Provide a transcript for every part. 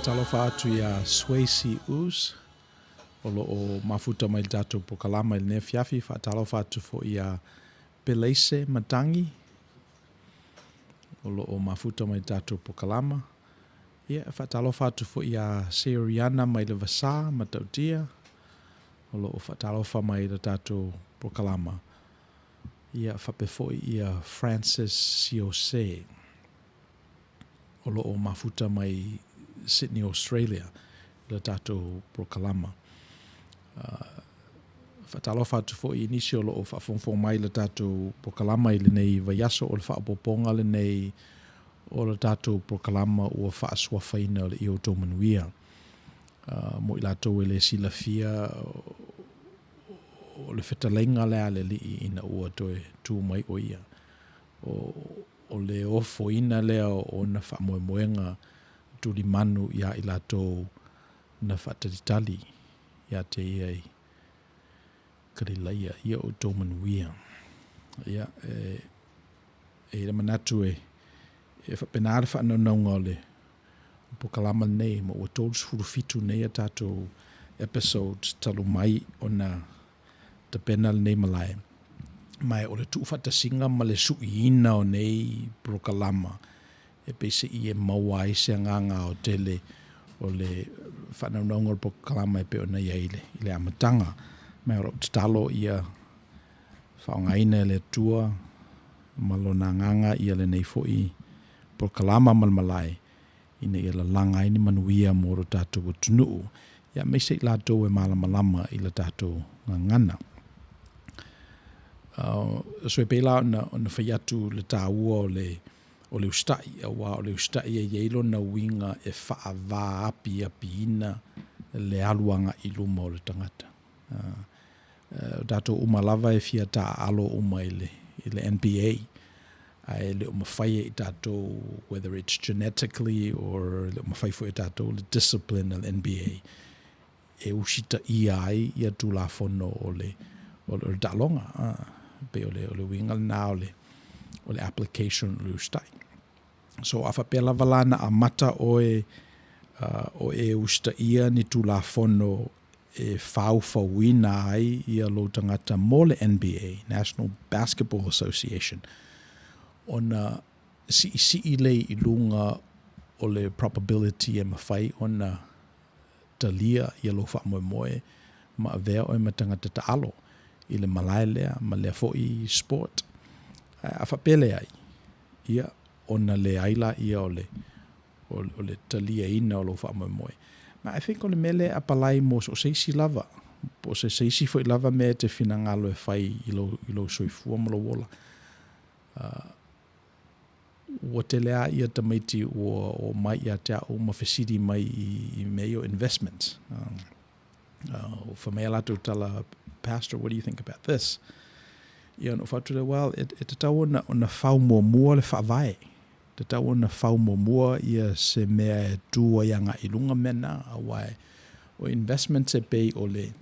Talofa atu ia Swayze Us o loo mafuta mai tatou pokalama i lenei fiafi faatalofa atu fo ia Peleise Matangi o loo mafuta mai tatou pokalama ia faatalofa atu fo ia Seriana mai le Vasā ma Tautia o loo faatalofa mai le tatou pokalama ia fape fo ia Francis Siose o loo mafuta mai Sydney, Australia, le tatou prokalama. Fatalofa atu fo inisi o loo whaafonfo mai le tatou prokalama i le nei vaiaso o le whaapoponga le nei o le tatou prokalama ua whaaswafaina o le i Outou Manuia. Mo i latou e le silafia o le whetalenga lea le li ina ua toe tū mai o ia. O le ofo ina lea o na whaamoemoenga tuli manu ia i latou na whaatalitali ia te ia i karilaia ia Outou Manuia ia e le manatu e whapenare whaanaunga o le pokalama nei ma ua tolu sfurufitu nei a tatou episodes talu mai o na te pena le nei malae mai o le tuu whatasinga ma le suiina o nei pokalama e peise i e maua i se nganga o tele o le whanaunanga o pokalama e pe o na ia i le amatanga. Mai ora talo ia whaongaina le tua malona nganga ia le nei fo i pokalama malmalai ina ia la langa ini manuia moro tatou o tunuu. Ia meise i latou e malamalama i la tatou ngangana. So e pela na whaiatu le tāua o le ustai awa o le ustai e yeilo na winga e whaava api ina le aluanga i luma o le tangata. Dato umalava e fia ta alo uma i le NBA ai le umawhaia i dato whether it's genetically or le umawhaifo i dato le discipline al NBA e usita ai ia tu la fono o le dalonga pe o le winga na o le application le ustai So a whapea lava lana a mata o e usta ia ni tula fono e whauwhauina ai ia lo tangata mo le NBA, National Basketball Association. Ona si lei I lunga o le probability e mawhai ona talia ia lo whaamoemoe ma avea o e matangata taalo I le malae lea ma lea fo'i sport. A whapele ai ia ona le aila ia o le talia ina o lo whaamoemoe. Ma I think o le mele apalai mo o seisi lava. Po se seisi fo I lava me te finangalo e whai I lo soifua mo lo wola. Ua te lea ia tamaiti o mai ia te au mawhesiri mai I meo investments. O whamea latu tala, Pastor, what do you think about this? Ia no whature, well, e te tau ona whau mua le whaavae. Te tau ona whau mua ia se mea e tua ianga I lunga mena a wai. O investments e pei o le,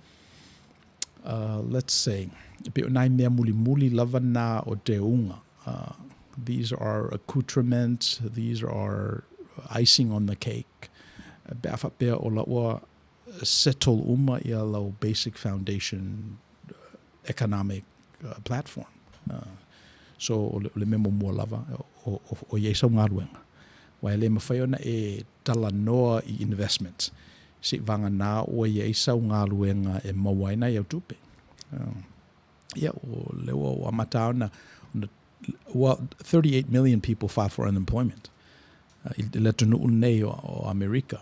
let's say, e pei o nai mea muli lava na o te unga. These are accoutrements, these are icing on the cake. Beafa pea o la ua settle uma ia lau basic foundation economic platform. So o le memo mua lava o iesau ngā ruenga. Wai le mawhai ona e tala noa I investments. Si vanga nā o iesau ngā ruenga e mawaina I au tupe. Ia o lewa o amata ona, well, 38 million people file for unemployment. I le tunu nei o Amerika.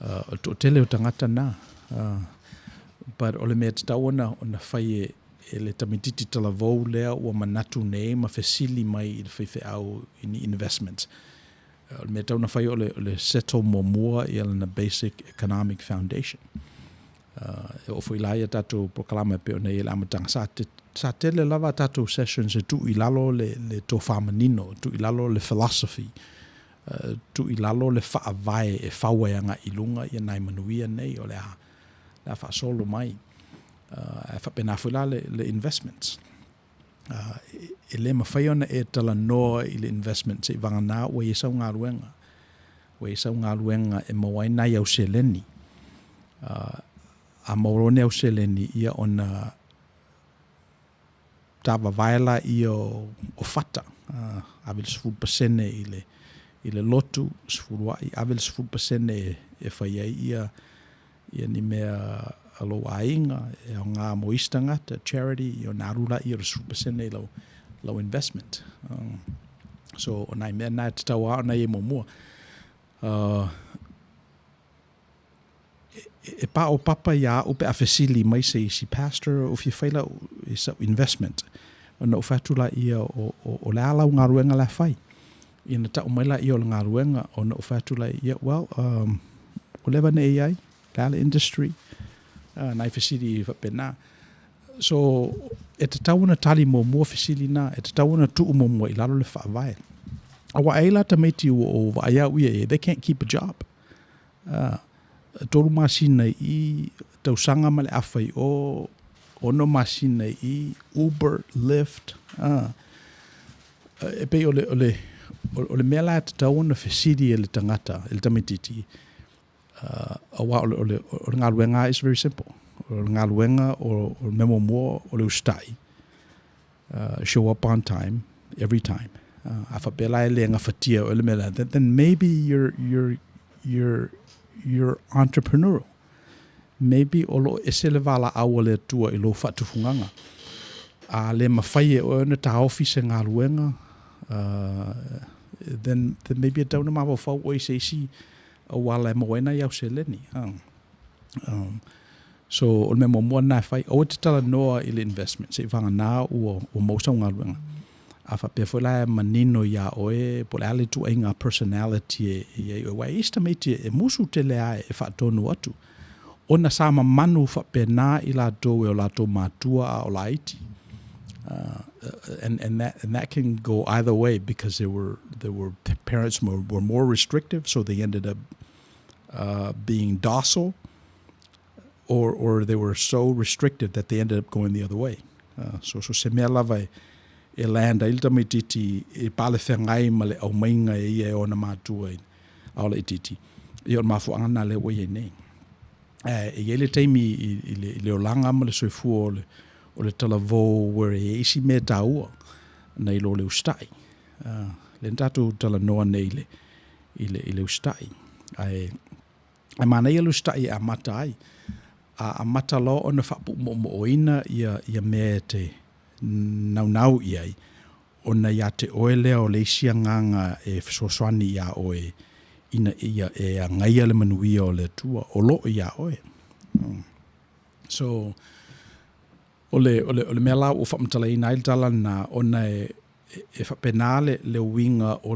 O tele o tangata nā. But o le mea te tau ona whai e le tamititi tala vau lea ua manatu nei ma fesili mai I le whaiwhi au I investments. O le mea tau na whai o le settle mua I na basic economic foundation. E o fwai laia tatu proklama pe o nei le amatanga sa tele lava tatu sessions e tu I lalo le tō whamanino, tu I lalo le philosophy, tu I lalo le whaavae e whaueanga I lunga I nai manuia nei o le whaasolo mai. E whapena whila le investments. E le mawhai ona e tala noa I le investments I vanga nā ua iesau ngā ruenga. Ua iesau ngā ruenga e mawaina I au seleni. A maurone au seleni ia ona tava vaela I o fata. Avil 10% I le lotu, avil 10% e whai ai ia ni mea alo ainga e o ngā moistanga te charity I o nārula I o 10% lau investment. So o nai mea nai te tau a o nai e mua. E pa o papa ia upe a fesili mai se si pastor o fi whaila I sa investment. O na uwhatula ia o le alau ngā ruenga la whai. I na tau maila I o le ngā ruenga o na uwhatula ia, well, o lewa ne AI, le ala industry, nai fesili I whapena. So, e te tau na tali mua fesili na, e te tau na tuu mua I lalo le whaavae. Awa eila ta meiti o vaia uia they can't keep a job. Toru masina I tausanga male awhai o ono masina I Uber, Lyft. E pei o le mea la te tau na fesidi e le tangata, e le tamititi. Awa o le ngā ruenga is very simple. O le ngā ruenga o memo mua o le ustai. Show up on time, every time. A whapela e le ngā whatia o le mea then maybe you're entrepreneurial. Maybe o lo e se le wala awa le tua I lo whatufunganga. A le mawhai o na ta office ngā ruenga, then maybe a tauna mawa whau o I se si a wala e moena I au se leni. So o le mea mua nai whai, o te tala noa I le investment, se whanga nā o mausau ngā ruenga. A whapea whaila e manino ia oe, po le ale tu ai ngā personality e wai ista meiti e musu te lea e whaatonu atu. Ona sama manu whapea nā I la tō e o la tō mātua a o la iti. And that can go either way because the parents were more restrictive, so they ended up being docile, or they were so restrictive that they ended up going the other way. So se mea lava e land ai le tamaititi e pale whengai ma le au mainga e ia e ona mātua i au le ititi i on mafu angana le oi nei e ia le taimi i le olanga ma le soifua o le talavo where e isi me taua nei lo le ustai le ntatu tala noa nei i le ustai ai mana ia le ustai a mata ai a mata lo ona whapu mo oina ia mea te nau iai ona ia te oe lea o le isia nganga e fesoswani ia oe ina ia e a ngaia le manuia o le tua o lo ia oe so o le mea lau o whamtala ina il tala na ona e whapenale le winga o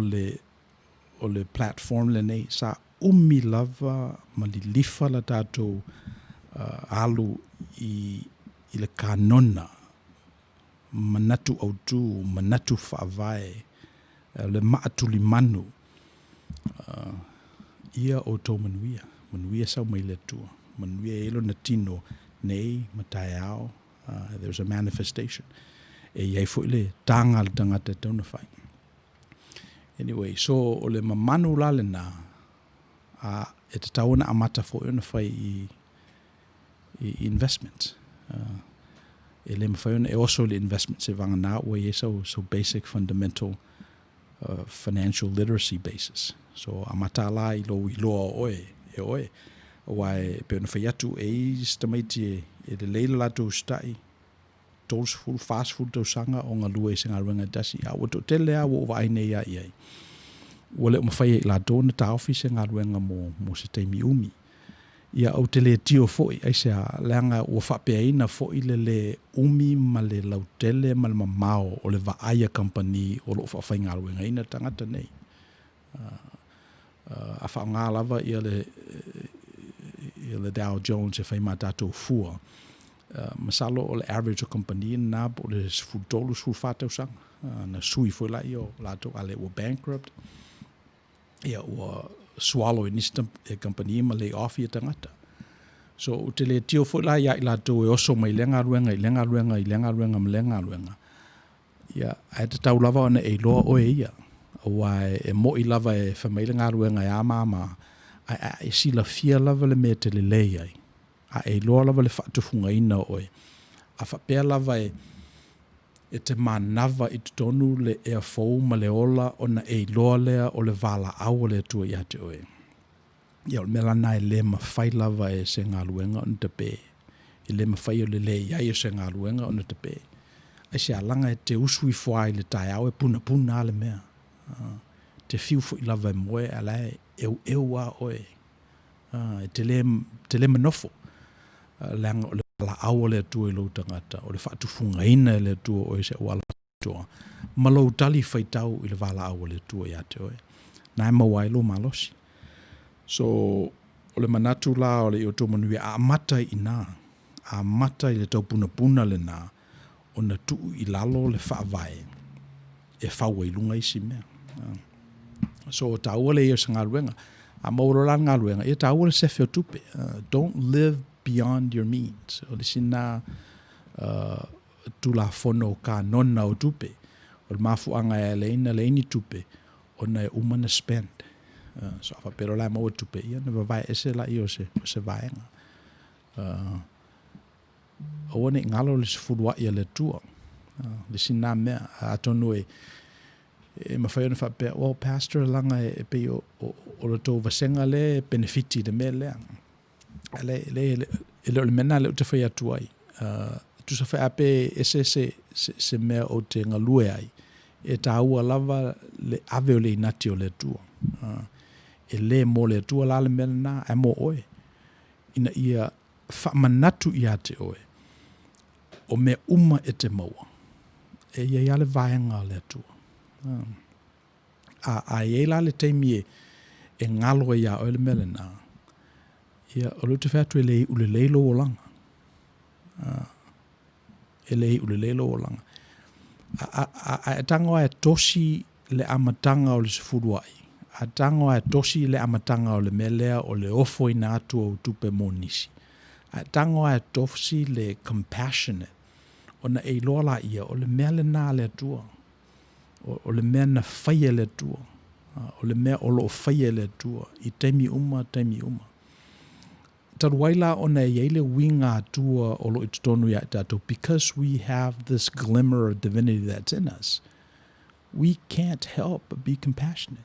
le platform le nei sa umi lava ma li lifa la tātou alu i le kanona manatu Outou, manatu whaavae, le maatuli manu, ia Outou Manuia sau mai le tua. Manuia elo na tino nei, matai ao, there's a manifestation. E iai fo le tanga le tangata tauna whai. Anyway, so o le mamanu lale na, e te tauna amata fo ona whai i investments. E le mawhaiona e oso le investment se vanga nā ua e so basic fundamental financial literacy basis. So amata la i loa oe e oe wai pe ona whai atu e stamaiti e le leila lato ustai tools full fast food tau sanga o ngā lua i se ngā ruenga dasi a wato tele a wa aine ia iai ua le mawhai i lato na taofi se ngā ruenga mo se teimi umi ia au te le tio foi ai se leanga ua whapeaina foi le umi ma le lautele ma le mamao o le Vaaya company o lo whawhai ngā ruenga ina tangata nei a wha ngā lava ia le Dow Jones e whai mā tātou fua masalo o le average o company na o le sfutolu sfutau sanga na sui foi la i o lato ale ua bankrupt ia ua swallow inista e company ma lay off ia tangata. So te le tio foi la ia i lato e oso mai lenga ruenga ma lenga ruenga. Ia ai te tau lava ona e loa o e ia. Wai e mo i lava e whamaile ngā ruenga e amama e sila fia lava le mea te le lei ai. A e loa lava le whaatufunga ina oe. A whapea lava e te manava i tonu le ea fau ma le ola ona e loa lea o le vala au le tua i ate oe. Ia o melana e le mawhai lava e se ngā luenga o te pē. E le mawhai o le iai o se ngā luenga o te pē. Ai se alanga e te usui fuai le tai au e puna le mea. Te fiu fu i lava e moe ala e a oe. Te le manofo. Leanga o le la au le tua i lo tangata o le whaatufunga ina le tua o se wala tua ma lo tali whaitau i le wala au le tua i ate oe na e mawai lo malosi so o le manatu la o le Outou Manuia a mata i le tau puna le na o na tuu i lalo le whaavae e whaua i lunga isi mea so o taua le ia sa ngā ruenga a maurora ngā ruenga e taua le sefe o tupe don't live beyond your means. O le sina tula fono ka nona o tupe. O le mafuanga e leini tupe. O na e umana spend. So afa pero la mo tupe. Ia na vai ese la i o se vaenga. O wane ngalo le sifurua ia le tua. Le sina mea atonu e mawhaiona whapea. Well, pastor langa e pe o le tō vasenga le benefiti de me lea. Le mena le te whai atu ai. Tu sa whai ape se mea o te ngalue ai. E ta ua lava le ave o le inati o le tua. E le mo le tua la le mena na e mo oe. Ina ia whamanatu i ate oe. O me uma e te maua. E ia ia le vaenga le tua. A ia la le teimi e ngalo ia o le mena na. Ia o lo te whātu e lei ule leilo o langa. E lei ule leilo o langa. A tango e tosi le amatanga o le sifuruai. A tango e tosi le amatanga o le melea o le ofo i nātu o tupe monisi. A tango e tosi le compassionate ona e loa la ia, o le mea le nā le atua, o le mea na whaia le atua, o le mea o lo whaia le atua, I taimi uma. Taruaila ona e eile winga atua o lo I tonu ia tato, because we have this glimmer of divinity that's in us, we can't help but be compassionate.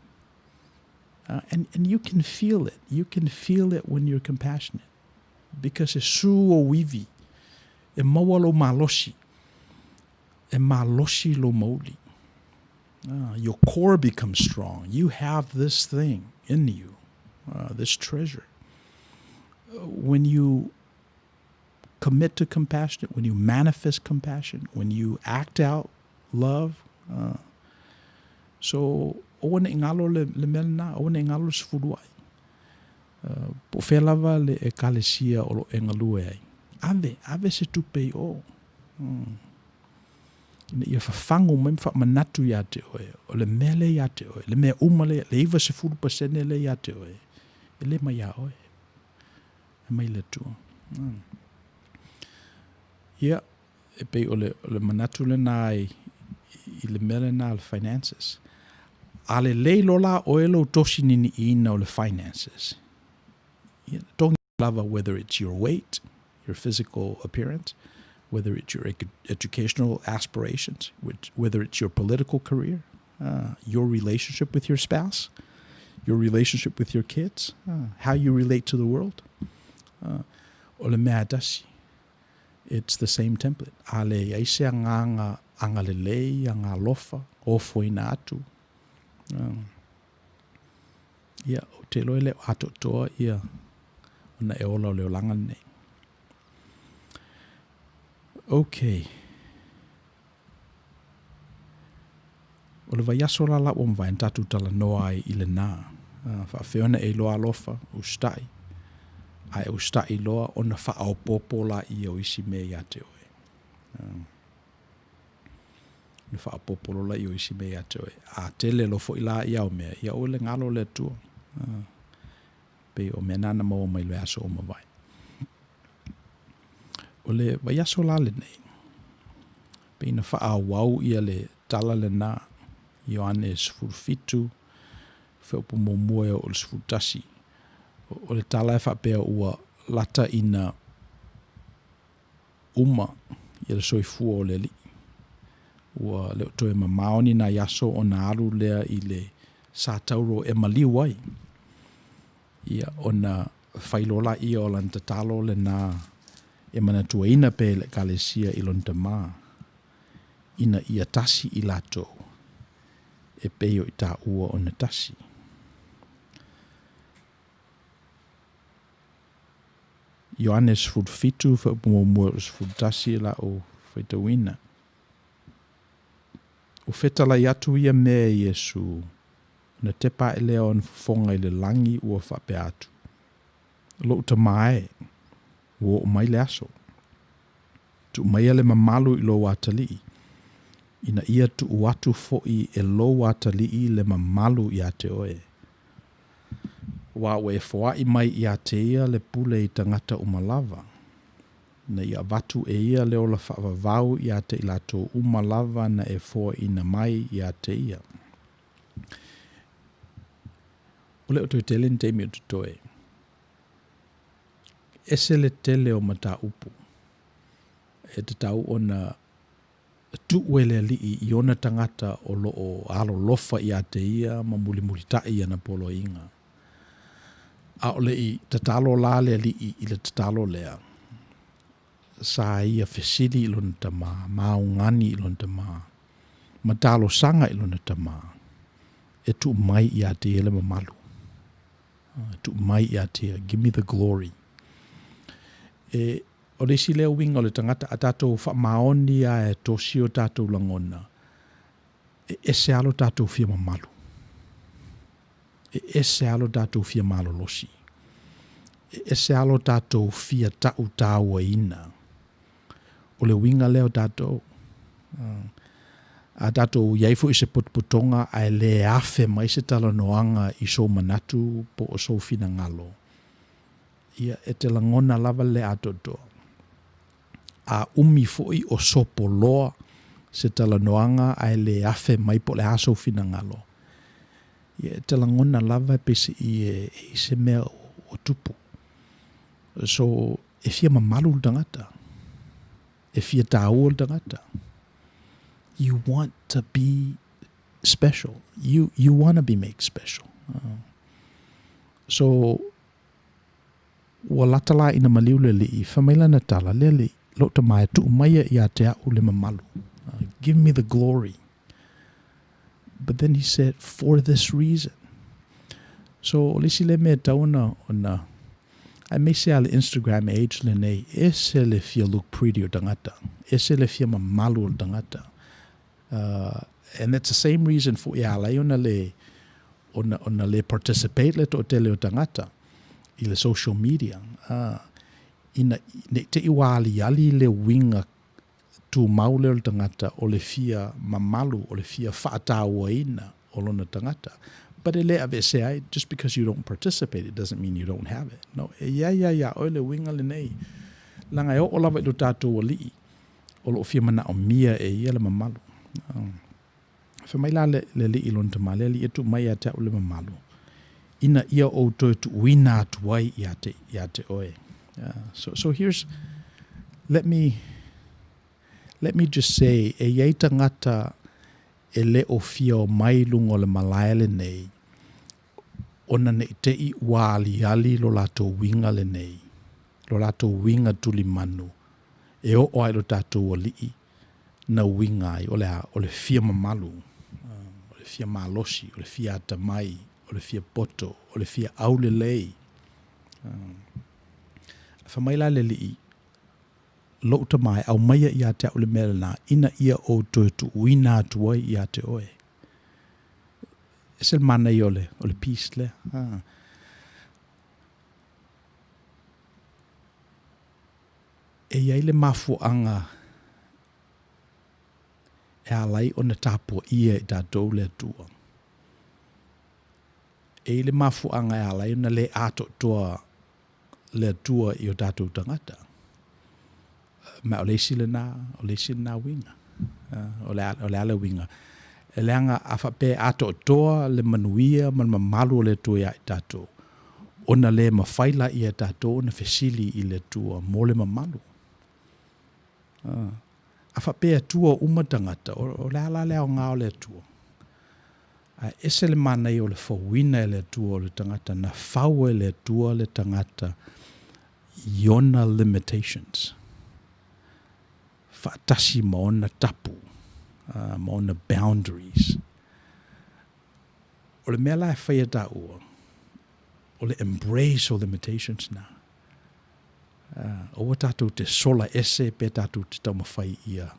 And you can feel it. You can feel it when you're compassionate. Because e su o wivi, e maua lo maloshi, e maloshi lo mauli. Your core becomes strong. You have this thing in you, this treasure. When you commit to compassion, when you manifest compassion, when you act out love, so ona ingalo le melna, ona ingalo sfuruai. Po felava le e kalesia o lo engalue ai. Ave se tupe o. Ia fafango mai fa manatu ia te oe, o le mele ia te oe, le mea umale, le iwa se 40% le ia te oe. Le mai ia oe. E mai le tua. Ia, e pei o le manatu le nā I le mele nā le finances. Ale leilo la o elo toshi nini ina o le finances. Don't lava whether it's your weight, your physical appearance, whether it's your educational aspirations, whether it's your political career, your relationship with your spouse, your relationship with your kids, how you relate to the world. O le mea dasi. It's the same template. Ale aise anga lelei, anga lofa, o foina atu. Ia, o te loe leo ato toa, ia, ona e ola o leo langa nei. Okay. O le vaiaso la la o mwai tatu tala noa ai I le nā. Whaafeona e loa alofa, ustai. Ai ustai loa, ona whaao popo la I o isi me ia te oe. Ona whaao popo la I o isi me ia te oe. A tele lo fo ila ia o mea, ia o le ngalo le tua. Pe o mea nana maua mai le aso o mawai. O le vaiaso la le nei. Pe ina whaao wau ia le tala le nā. Ioane sfurfitu. Wheupo momoe o le sfurtasi. O le tala e whapea ua lata ina uma. Ia le soifua o le li. Ua leo toe mamaoni na yaso o na aru lea I le sātauro e maliu ai. Ia o na whailola ia o lan tatalo le nā e mana tuaina pe le kalesia I lon tamā. Ina ia tasi I lato. E peo I tā ua o na tasi. Ioanes furfitu whaupumomua o sfurtasi la o whaitawina. O whetala I atu ia mea Iesu. Na tepa e leo an fonga I le langi ua whape atu. Lo ta mae. Wo o mai le aso. Tu mai ale mamalu I lo watali. Ina ia tu uatu foi e lo watali le mamalu I ate oe. Wa we foa I mai I ate ia le pule I tangata umalava. Na ia vatu e ia leo la whaavavau I ate I lato umalava na e foa ina mai I ate ia. Ole o toi tele ni teimi o tutoe. Ese le tele o mata upu. E te tau o na tuwele li I ona tangata o lo o alo lofa I ate ia ma muli ta ia na polo inga. A ole I tatalo la le li I le tatalo lea. Sa ia fesidi I lona tama, maungani I lona tama, matalo sanga I lona tama. E tu mai I ate ia le mamalu. Tu mai I ate ia, give me the glory. E o le si leo winga o le tangata a tatou whamaoni a e tosi o tatou langona. E se alo tatou fia mamalu. E se alo tatou fia malolosi. E se alo tatou fia tau taua ina. O le winga leo tatou. A tatou iaifu I se potpotonga a e le afe mai se tala noanga I so manatu po o so fina ngalo. Ia e te langona lava le atoto. a umi fo'i o sopoloa se talanoanga ai le afe mai po le aso fina ngalo. Ia e talangona lava pese i se mea o tupu. So, e fia mamalu le tangata. E fia tāua le tangata. You want to be special. You want to be made special. So, ua latala ina maliu le li'i, whamaila na tala le li'i, lo ta mai tu maya i a te au le mamalu. Give me the glory. But then he said, for this reason. So, lisi le me tauna ona, ai me se ale Instagram age le nei, e se le fia look pretty o tangata. E se le fia mamalu o tangata. And that's the same reason for ia lai ona le participate le to tele o tangata i le social media. Ina te iwali ali le winga tu maule o tangata o le fia mamalu o le fia whaataua ina o lona tangata. But ele ave se ai, just because you don't participate, it doesn't mean you don't have it. No, ia, o le winga le nei. Langa e o lava i lo tātou o li'i. O lo fia mana o mia e ia le mamalu. Whamaila le li'i lona ta male, li e tu mai a te au le mamalu. Ina ia o toi tu uina atu wai i a te oe. So here's, let me just say, e iei tangata e le o fia o mai lungo le malaele nei, ona ne te i wali ali lo lato winga le nei, lo lato winga tuli manu, e o ai lo tato o li'i, na winga ai, o le fia mamalu, o le fia malosi, o le fia atamai, o le fia poto, o le fia aule lei. Whamaila le li'i, lo ta mai au maia i a te au le mele na ina ia o toi tu uina atuai i a te oe. E se mana i o le peace le. E iai le mafuanga e alai o na tapua ia i tātou le atua. E le mafuanga e alai o na le ato toa le atua i o tātou tangata. Ma o leisi le na winga. O le ale winga. E leanga a whape ato toa le manuia man mamalu o le tua i tātou. Ona le mawhaila i a tātou na fesili i le tua mo le mamalu. A whape a tua umatangata o le ala leo ngā o le tua. Ese le mana i o le whawina e le tua o le tangata na whau e le tua le tangata iona limitations. Whaatasi maona tapu, maona boundaries. O le mea lai whaia tā ua, o le embrace o limitations na. O tātou te sola ese pe tātou te tau mawhai ia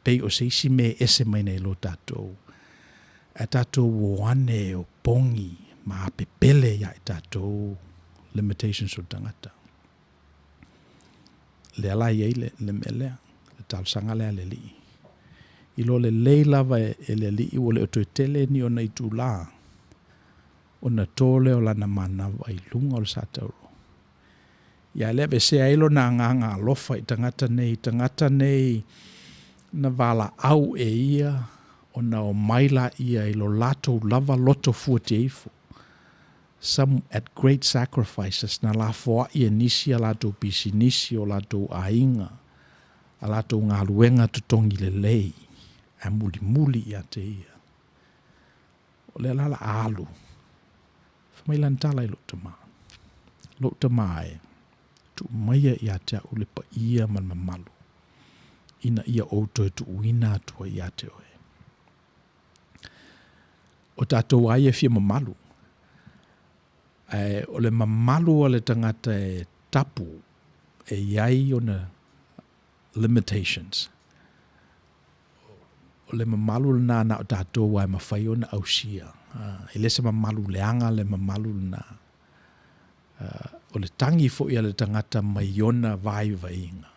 pei o se isi me ese mai nei lo tātou. A tātou wane o pongi ma pepele ia i tātou limitations o tangata. Le ala iei le melea, le talsanga lea le li'i. I lo le lava e le li'i o le o toi tele ni o nei tū la. O na tole o lana manawa i lunga o le sātauro. Ia lewe se ailo na nganga alofa i tangata nei na wala au e ia o na o maila ia i lo lato lava loto fuate ifu. Some at great sacrifices na la foa i nisi a lato pisi nisi o lato ainga a lato ngā luenga tutongi le lei a muli i a te ia. O le lala alu. Whamailan tala i lo ta mai. Tu maia i a te au le pa ia man mamalu. Ina ia outou tu uina atua i a te oe. O tātou ai e fia mamalu. O le mamalu o le tangata e tapu e iai o na limitations. O le mamalu na o tātou ai mawhai o na ausia. I le se mamalu leanga le mamalu na o le tangi fo ia le tangata mai ona vai inga.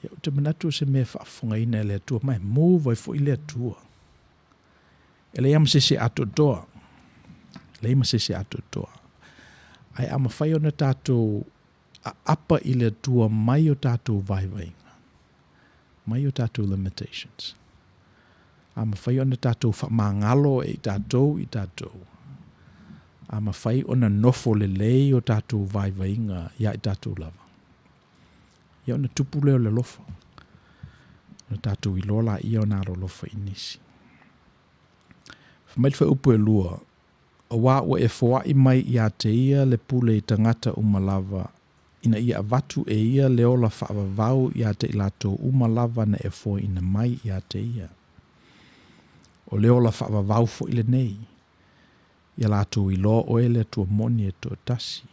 Ia o te manatu se me whaafunga ina le atua mai mō vai fo i le atua. E le amasese ato toa. Le amasese ato toa. Ai ama whai ona tātou apa i le tua mai o tātou vaivainga. Mai o tātou limitations. A mawhai ona tātou whamangalo e tātou i tātou. A mawhai ona nofo le lei o tātou vaivainga ia i tātou lava. Ia ona tupu leo le lofa. Na tātou i lola ia o naro lofa inisi. Whamail wha upu e lua. A wā ua e whoa i mai ia te ia le pule i tangata umalava. Ina ia avatu e ia leola whaavavau ia te ilato umalava na e fo ina mai ia te ia. O leola whaavavau fo ile nei. Ia lato i loa oele tua moni e tua tasi.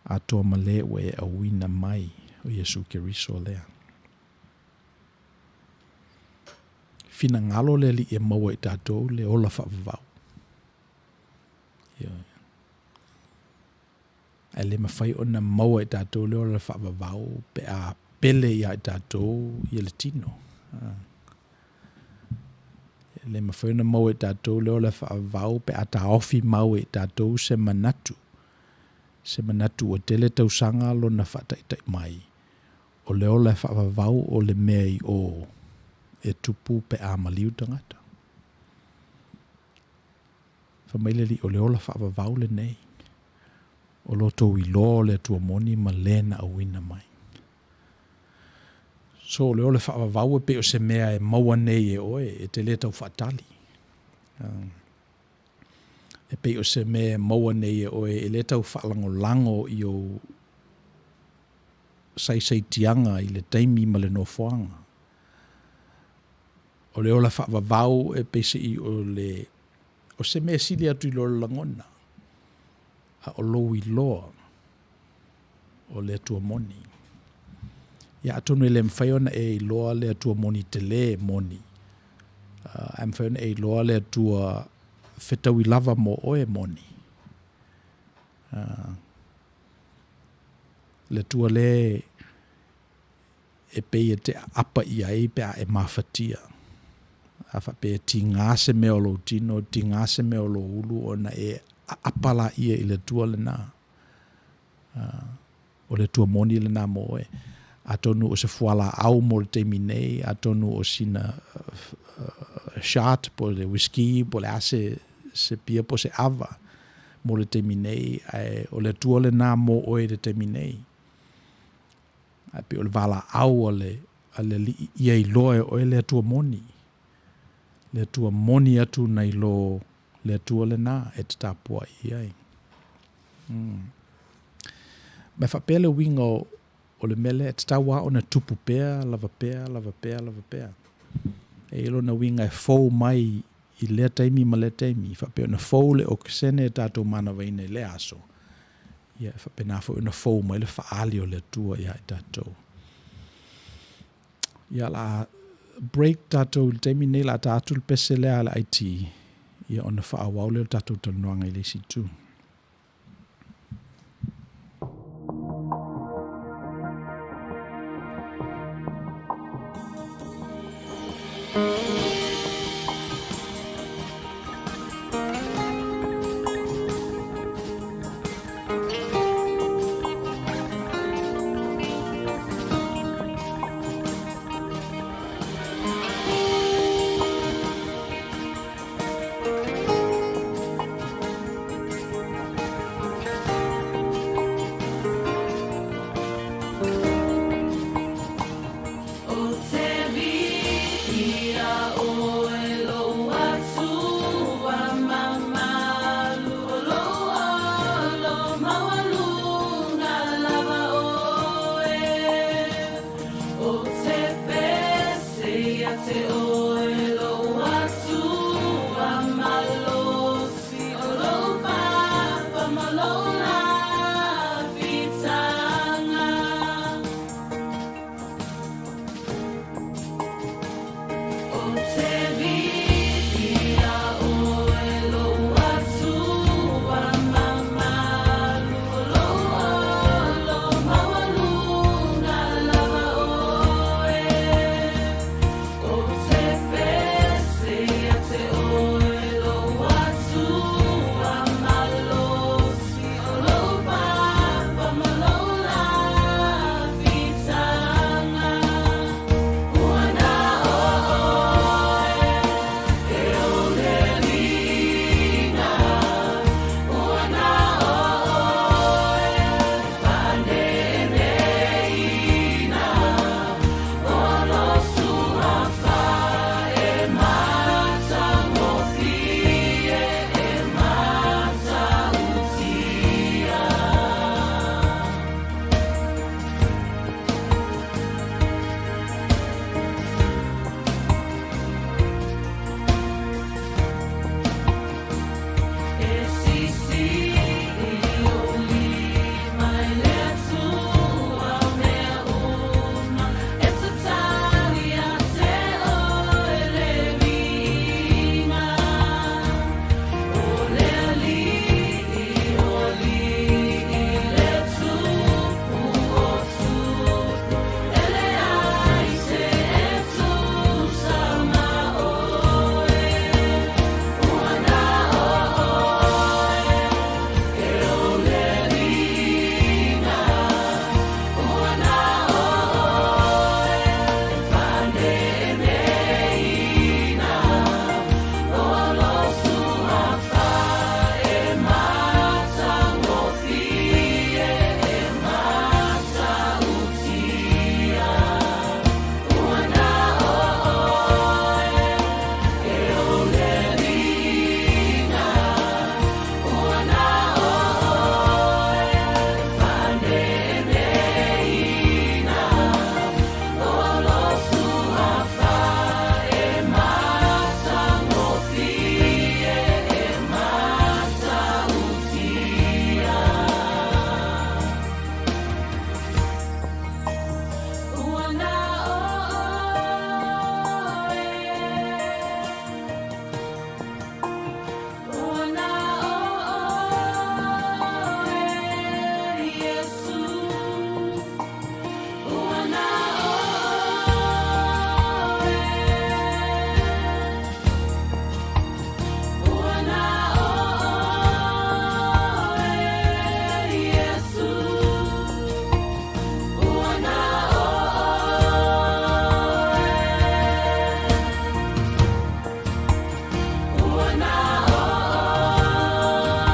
A tua male ue a wina mai o Yesu Keriso lea. Fina ngalo le li e maua i tātou le ola whaavavau. Ia. E le mawhai o na maua i tātou leo le whaavavau pe a pele ia i tātou i le tino. Le mawhai o na maua i tātou leo le whaavavau pe a ta ofi mau i tātou se manatu. Se manatu o tele tausanga lo na whataitai mai. O leo le whaavavau o le mea i o e tupu pe a maliu tangata. Whamaileli o leo le whaavavau le nei. O loto i lo le tua moni ma lena a wina mai. So leo le whaavavau e pe o se mea e maua nei e oe e te le tau whaatali. E pe o se mea e maua nei e oe e le tau whaalango lango i o sai tianga i le taimi ma le nofoanga. O leo le whaavavau e pe se i o se mea sili atu i lo langona. O lo i loa o le tua moni. Ia atonu e le mwhaiona e i loa le tua moni te le moni. A mwhaiona e i loa le tua whetau i lava mo oe moni. Le tua le e pe e te apa i ai pe a e mawhatia. A wha pe ti ngase me o lo tino, ti ngase me o lo ulu o na e apala ia i le tua le nā. O le tua moni le nā mo e. A tonu o se fuala au mo le teimi nei, a tonu o sina shot po le whisky, po le ase se pia po se ava mo le teimi nei, o le tua le nā mo oe le teimi nei. A pe o le vala au o le ia i loe o le tua moni. Le tua moni atu na i lo le tua le nā e te tāpua i ai. Me whapele wingo o le mele e te tawa o na tupu pea, lava pea, lava pea, lava pea. E ilo na winga e fau mai i lea taimi ma lea taimi. Whapea na fau le o kisene e tātou mana waina i le aso. Ia whapea na fau na fau mai le whaali o le tua ia i tātou. Ia la break tātou le taimi nei la tātou le pese lea la IT. Ia ona whaawau leo tātou tanuanga i le si tu.